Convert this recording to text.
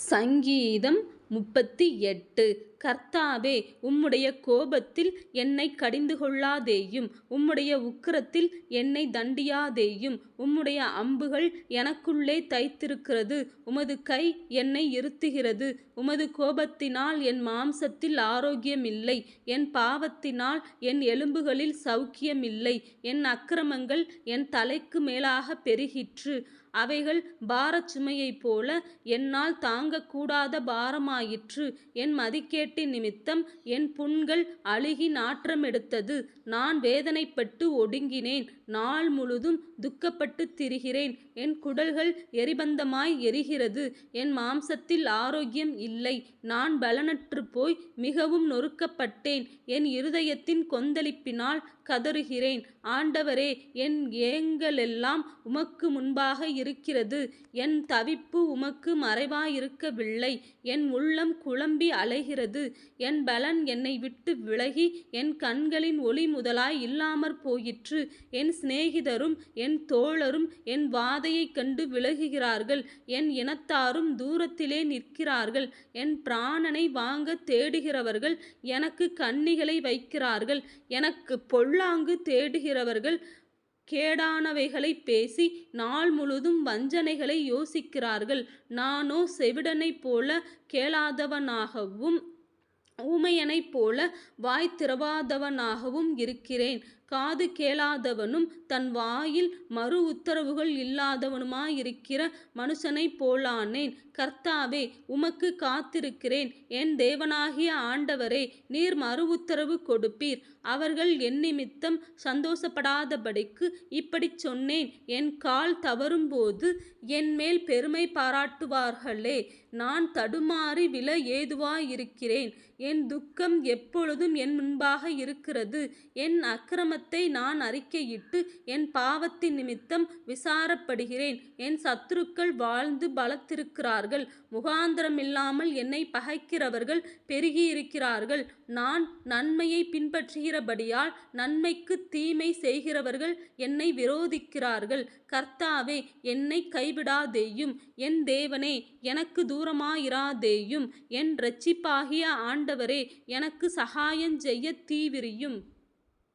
சங்கீதம் 38. கர்த்தாவே, உம்முடைய கோபத்தில் என்னைக் கடிந்து கொள்ளாதேயும், உம்முடைய உக்கிரத்தில் என்னைத் தண்டியாதேயும். உம்முடைய அம்புகள் எனக்குள்ளே தைத்திருக்கிறது, உமது கை என்னை இருத்துகிறது. உமது கோபத்தினால் என் மாம்சத்தில் ஆரோக்கியமில்லை, என் பாவத்தினால் என் எலும்புகளில் சௌக்கியமில்லை. என் அக்கிரமங்கள் என் தலைக்கு மேலாகப் பெருகிற்று, அவைகள் பாரச் சுமையைப் போல என்னால் தாங்கக்கூடாத பாரமாயிற்று. என் மதிகேட்டின் நிமித்தம் என் புண்கள் அழுகி நாற்றமெடுத்தது. நான் வேதனைப்பட்டு ஒடுங்கினேன், நாள் முழுதும் துக்கப்பட்டுத் திரிகிறேன். என் குடல்கள் எரிபந்தமாய் எரிகிறது, என் மாம்சத்தில் ஆரோக்கியம் இல்லை. நான் பலனற்றுப் போய் மிகவும் நொறுக்கப்பட்டேன், என் இருதயத்தின் கொந்தளிப்பினால் கதறுகிறேன். ஆண்டவரே, என் ஏங்கலெல்லாம் உமக்கு முன்பாக இருக்கிறது, என் தவிப்பு உமக்கு மறைவாயிருக்கவில்லை. என் உள்ளம் குழம்பி அலைகிறது, என் பலன் என்னை விட்டு விலகி என் கண்களின் ஒளி முதலாய் இல்லாமற் போயிற்று. என் சிநேகிதரும் என் தோழரும் என் வாதையைக் கண்டு விலகுகிறார்கள், என் இனத்தாரும் தூரத்திலே நிற்கிறார்கள். என் பிராணனை வாங்கத் தேடுகிறவர்கள் எனக்குக் கண்ணிகளை வைக்கிறார்கள். எனக்குப் பொல்லாங்கு தேடுகிறவர்கள் கேடானவைகளைப் பேசி நாள் முழுதும் வஞ்சனைகளை யோசிக்கிறார்கள். நானோ செவிடனைப் போல கேளாதவனாகவும் ஊமையனைப் போல வாய் திறவாதவனாகவும் இருக்கிறேன். காது கேளாதவனும் தன் வாயில் மறு உத்தரவுகள் இல்லாதவனுமாயிருக்கிற மனுஷனைப் போலானேன். கர்த்தாவே, உமக்கு காத்திருக்கிறேன். என் தேவனாகிய ஆண்டவரே, நீர் மறு உத்தரவு கொடுப்பீர். அவர்கள் என் நிமித்தம் சந்தோஷப்படாதபடிக்கு இப்படிச் சொன்னேன். என் கால் தவறும்போது என்மேல் பெருமை பாராட்டுவார்களே. நான் தடுமாறி விழ ஏதுவாயிருக்கிறேன். என் துக்கம் எப்பொழுதும் என் முன்பாக இருக்கிறது. என் அக்கிரமத்தை நான் அறிக்கையிட்டு என் பாவத்தின் நிமித்தம் விசாரப்படுகிறேன். என் சத்துருக்கள் வாழ்ந்து பலத்திருக்கிறார்கள், முகாந்திரமில்லாமல் என்னை பகைக்கிறவர்கள் பெருகியிருக்கிறார்கள். நான் நன்மையை பின்பற்றுகிறபடியால் நன்மைக்குத் தீமை செய்கிறவர்கள் என்னை விரோதிக்கிறார்கள். கர்த்தாவே, என்னை கைவிடாதேயும். என் தேவனே, எனக்கு தூரமாயிராதேயும். என் இரட்சிப்பாகிய ஆண்டவரே, எனக்கு சகாயஞ்செய்யத் தீவிரியும்.